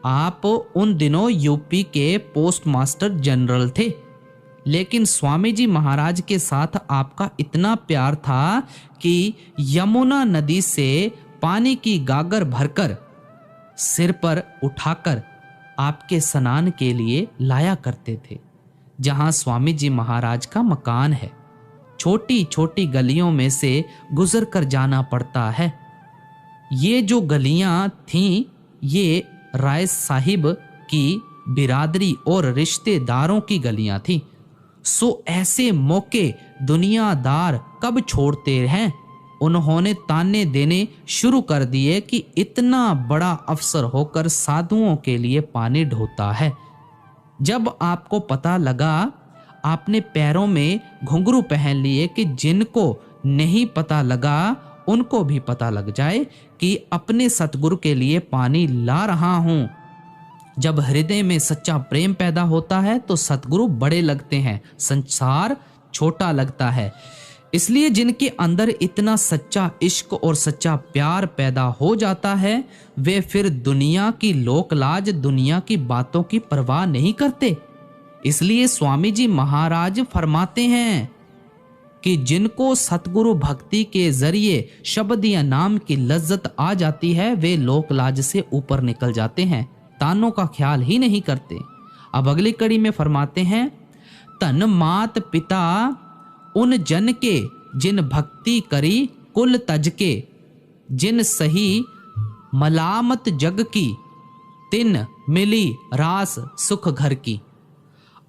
आप उन दिनों यूपी के पोस्ट मास्टर जनरल थे, लेकिन स्वामी जी महाराज के साथ आपका इतना प्यार था कि यमुना नदी से पानी की गागर भरकर सिर पर उठाकर आपके स्नान के लिए लाया करते थे। जहां स्वामी जी महाराज का मकान है, छोटी छोटी गलियों में से गुजर कर जाना पड़ता है। ये जो गलियां थीं ये राय साहिब की बिरादरी और रिश्तेदारों की गलियां थीं। सो ऐसे मौके दुनियादार कब छोड़ते हैं। उन्होंने ताने देने शुरू कर दिए कि इतना बड़ा अफसर होकर साधुओं के लिए पानी ढोता है। जब आपको पता लगा, आपने पैरों में घुंघरू पहन लिए कि जिनको नहीं पता लगा उनको भी पता लग जाए कि अपने सतगुरु के लिए पानी ला रहा हूं। जब हृदय में सच्चा प्रेम पैदा होता है तो सतगुरु बड़े लगते हैं, संसार छोटा लगता है। इसलिए जिनके अंदर इतना सच्चा इश्क और सच्चा प्यार पैदा हो जाता है वे फिर दुनिया की लोकलाज, दुनिया की बातों की परवाह नहीं करते। इसलिए स्वामी जी महाराज फरमाते हैं कि जिनको सतगुरु भक्ति के जरिए शब्द या नाम की लज्जत आ जाती है वे लोकलाज से ऊपर निकल जाते हैं, तानों का ख्याल ही नहीं करते। अब अगली कड़ी में फरमाते हैं, तन मात पिता उन जन के जिन भक्ति करी कुल तज के, जिन सही मलामत जग की तिन मिली रास सुख घर की।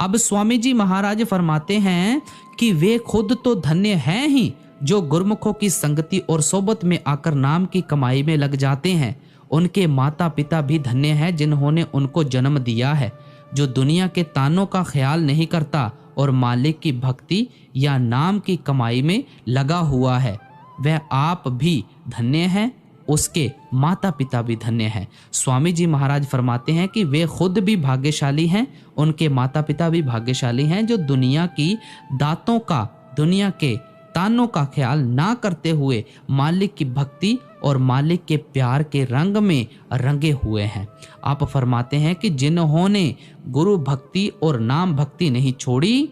अब स्वामी जी महाराज फरमाते हैं कि वे खुद तो धन्य हैं ही जो गुरमुखों की संगति और सोबत में आकर नाम की कमाई में लग जाते हैं। उनके माता पिता भी धन्य हैं जिन्होंने उनको जन्म दिया है। जो दुनिया के तानों का ख्याल नहीं करता और मालिक की भक्ति या नाम की कमाई में लगा हुआ है, वह आप भी धन्य हैं, उसके माता पिता भी धन्य हैं। स्वामी जी महाराज फरमाते हैं कि वे खुद भी भाग्यशाली हैं, उनके माता पिता भी भाग्यशाली हैं जो दुनिया की दातों का, दुनिया के तानों का ख्याल ना करते हुए मालिक की भक्ति और मालिक के प्यार के रंग में रंगे हुए हैं। आप फरमाते हैं कि जिन्होंने गुरु भक्ति और नाम भक्ति नहीं छोड़ी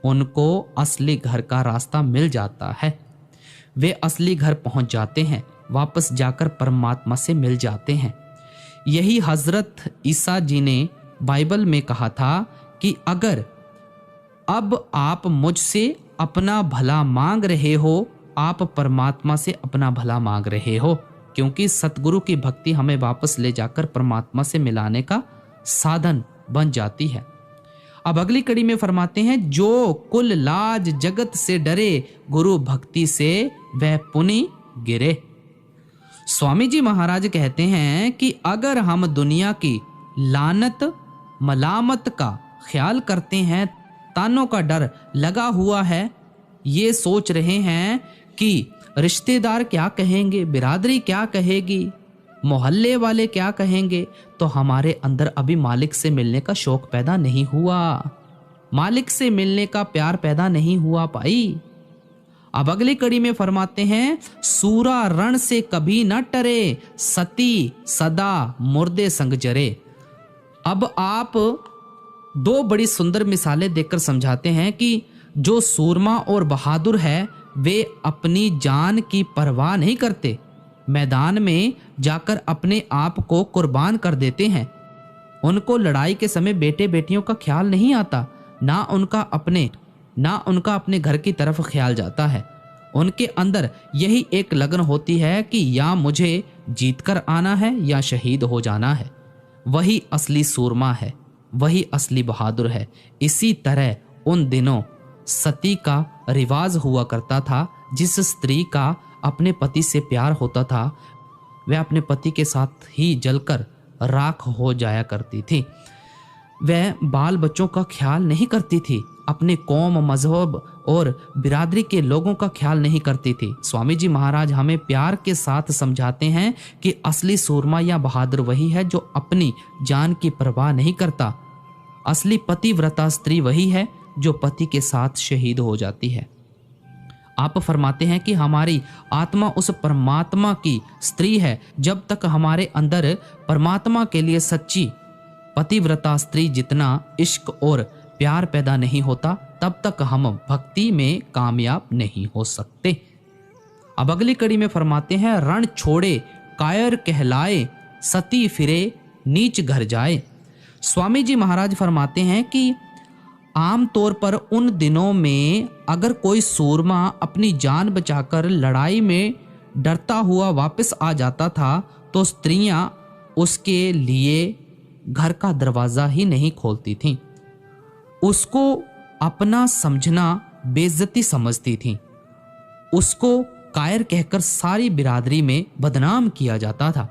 उनको असली घर का रास्ता मिल जाता है। वे असली घर पहुंच जाते हैं, वापस जाकर परमात्मा से मिल जाते हैं। यही हजरत ईसा जी ने बाइबल में कहा था कि अगर अब आप मुझसे अपना भला मांग रहे हो, आप परमात्मा से अपना भला मांग रहे हो, क्योंकि सतगुरु की भक्ति हमें वापस ले जाकर परमात्मा से मिलाने का साधन बन जाती है। अब अगली कड़ी में फरमाते हैं, जो कुल लाज जगत से डरे गुरु भक्ति से वह पुनि गिरे। स्वामी जी महाराज कहते हैं कि अगर हम दुनिया की लानत मलामत का ख्याल करते हैं, तानों का डर लगा हुआ है, ये सोच रहे हैं कि रिश्तेदार क्या कहेंगे, बिरादरी क्या कहेगी, मोहल्ले वाले क्या कहेंगे, तो हमारे अंदर अभी मालिक से मिलने का शौक पैदा नहीं हुआ, मालिक से मिलने का प्यार पैदा नहीं हुआ भाई। अब अगली कड़ी में फरमाते हैं, सूरा रण से कभी न टरे, सती सदा मुर्दे संग जरे। अब आप दो बड़ी सुंदर मिसालें देकर समझाते हैं कि जो सूरमा और बहादुर है वे अपनी जान की परवाह नहीं करते, मैदान में जाकर अपने आप को कुर्बान कर देते हैं। उनको लड़ाई के समय बेटे बेटियों का ख्याल नहीं आता, ना उनका अपने घर की तरफ ख्याल जाता है। उनके अंदर यही एक लगन होती है कि या मुझे जीत कर आना है या शहीद हो जाना है। वही असली सूरमा है, वही असली बहादुर है। इसी तरह उन दिनों सती का रिवाज हुआ करता था। जिस स्त्री का अपने पति से प्यार होता था वह अपने पति के साथ ही जलकर राख हो जाया करती थी। वह बाल बच्चों का ख्याल नहीं करती थी, अपने कौम मजहब और बिरादरी के लोगों का ख्याल नहीं करती थी। स्वामी जी महाराज हमें प्यार के साथ समझाते हैं कि असली सूरमा या बहादुर वही है जो अपनी जान की परवाह नहीं करता। असली पतिव्रता स्त्री वही है जो पति के साथ शहीद हो जाती है। आप फरमाते हैं कि हमारी आत्मा उस परमात्मा की स्त्री है। जब तक हमारे अंदर परमात्मा के लिए सच्ची पतिव्रता स्त्री जितना इश्क और प्यार पैदा नहीं होता, तब तक हम भक्ति में कामयाब नहीं हो सकते। अब अगली कड़ी में फरमाते हैं, रण छोड़े कायर कहलाए, सती फिरे नीच घर जाए। स्वामी जी महाराज फरमाते हैं कि आमतौर पर उन दिनों में अगर कोई सूरमा अपनी जान बचाकर लड़ाई में डरता हुआ वापस आ जाता था तो स्त्रियां उसके लिए घर का दरवाजा ही नहीं खोलती थीं। उसको अपना समझना बेइज्जती समझती थीं। उसको कायर कहकर सारी बिरादरी में बदनाम किया जाता था।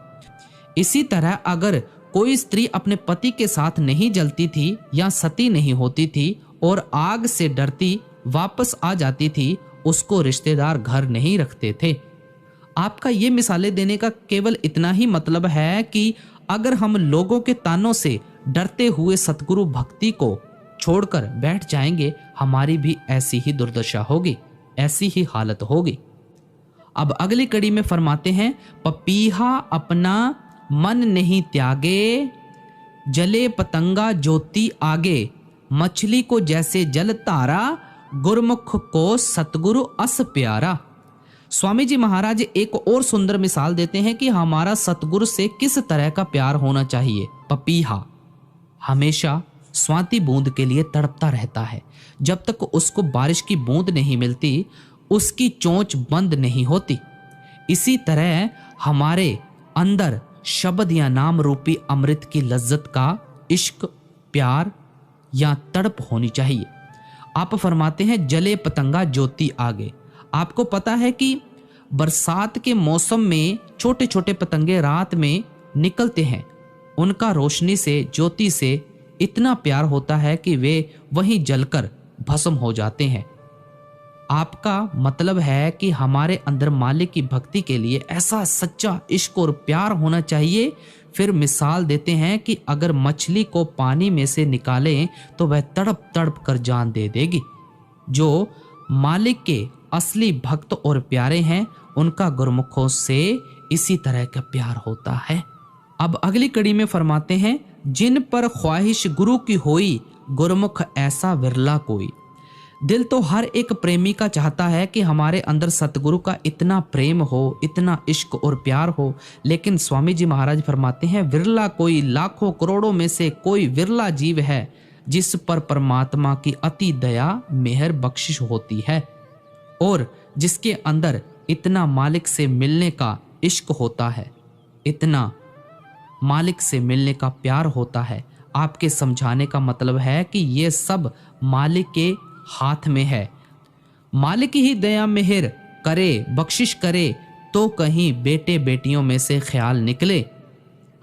इसी तरह अगर कोई स्त्री अपने पति के साथ नहीं जलती थी या सती नहीं होती थी और आग से डरती वापस आ जाती थी, उसको रिश्तेदार घर नहीं रखते थे। आपका ये मिसालें देने का केवल इतना ही मतलब है कि अगर हम लोगों के तानों से डरते हुए सतगुरु भक्ति को छोड़कर बैठ जाएंगे, हमारी भी ऐसी ही दुर्दशा होगी, ऐसी ही हालत होगी। अब अगली कड़ी में फरमाते हैं, पपीहा अपना मन नहीं त्यागे, जले पतंगा ज्योति आगे, मछली को जैसे जल तारा, गुरमुख को सतगुरु अस प्यारा। स्वामी जी महाराज एक और सुंदर मिसाल देते हैं कि हमारा सतगुरु से किस तरह का प्यार होना चाहिए। पपीहा हमेशा स्वाति बूंद के लिए तड़पता रहता है। जब तक उसको बारिश की बूंद नहीं मिलती, उसकी चोंच बंद नहीं होती। इसी तरह हमारे अंदर शब्द या नाम रूपी अमृत की लज्जत का इश्क, प्यार या तड़प होनी चाहिए। आप फरमाते हैं, जले पतंगा ज्योति आगे। आपको पता है कि बरसात के मौसम में छोटे छोटे पतंगे रात में निकलते हैं। उनका रोशनी से, ज्योति से इतना प्यार होता है कि वे वहीं जलकर भस्म हो जाते हैं। आपका मतलब है कि हमारे अंदर मालिक की भक्ति के लिए ऐसा सच्चा इश्क और प्यार होना चाहिए। फिर मिसाल देते हैं कि अगर मछली को पानी में से निकालें तो वह तड़प तड़प कर जान दे देगी। जो मालिक के असली भक्त और प्यारे हैं, उनका गुरमुखों से इसी तरह का प्यार होता है। अब अगली कड़ी में फरमाते हैं, जिन पर ख्वाहिश गुरु की होई, गुरमुख ऐसा विरला कोई। दिल तो हर एक प्रेमी का चाहता है कि हमारे अंदर सतगुरु का इतना प्रेम हो, इतना इश्क और प्यार हो, लेकिन स्वामी जी महाराज फरमाते हैं, विरला कोई, लाखों करोड़ों में से कोई विरला जीव है जिस पर परमात्मा की अति दया मेहर बख्शिश होती है और जिसके अंदर इतना मालिक से मिलने का इश्क होता है, इतना मालिक से मिलने का प्यार होता है। आपके समझाने का मतलब है कि ये सब मालिक के हाथ में है। मालिक ही दया मेहर करे, बख्शिश करे, तो कहीं बेटे बेटियों में से ख्याल निकले।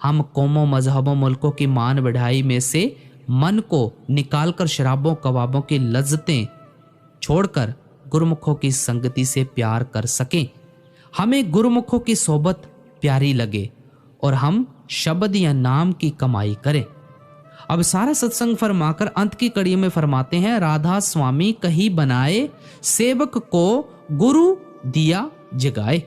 हम कौमों मजहबों मुल्कों की मान बढ़ाई में से मन को निकालकर शराबों कबाबों की लज्जतें छोड़कर गुरुमुखों की संगति से प्यार कर सकें। हमें गुरुमुखों की सोबत प्यारी लगे और हम शब्द या नाम की कमाई करें। अब सारा सत्संग फरमाकर अंत की कड़ी में फरमाते हैं, राधा स्वामी कही बनाए, सेवक को गुरु दिया जगाए।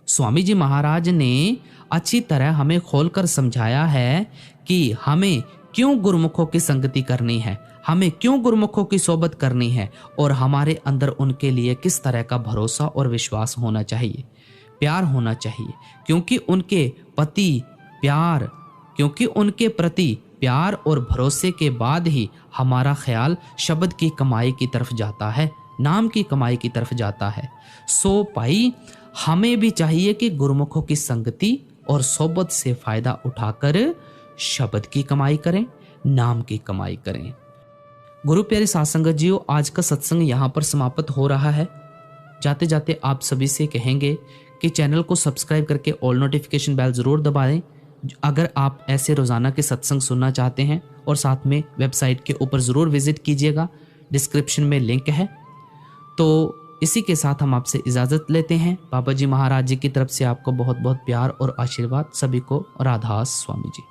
स्वामी जी महाराज ने अच्छी तरह हमें खोलकर समझाया है कि हमें क्यों गुरुमुखों की संगति करनी है, हमें क्यों गुरुमुखों की सोबत करनी है और हमारे अंदर उनके लिए किस तरह का भरोसा और विश्वास होना चाहिए, प्यार होना चाहिए। क्योंकि उनके प्रति प्यार और भरोसे के बाद ही हमारा ख्याल शब्द की कमाई की तरफ जाता है, नाम की कमाई की तरफ जाता है। सो भाई हमें भी चाहिए कि गुरुमुखों की संगति और सोबत से फायदा उठाकर शब्द की कमाई करें, नाम की कमाई करें। गुरु प्यारे साथ संगत जियो, आज का सत्संग यहाँ पर समाप्त हो रहा है। जाते जाते आप सभी से कहेंगे कि चैनल को सब्सक्राइब करके ऑल नोटिफिकेशन बेल ज़रूर दबा दें अगर आप ऐसे रोज़ाना के सत्संग सुनना चाहते हैं, और साथ में वेबसाइट के ऊपर ज़रूर विजिट कीजिएगा, डिस्क्रिप्शन में लिंक है। तो इसी के साथ हम आपसे इजाज़त लेते हैं। बाबा जी महाराज जी की तरफ से आपको बहुत बहुत प्यार और आशीर्वाद। सभी को राधा स्वामी जी।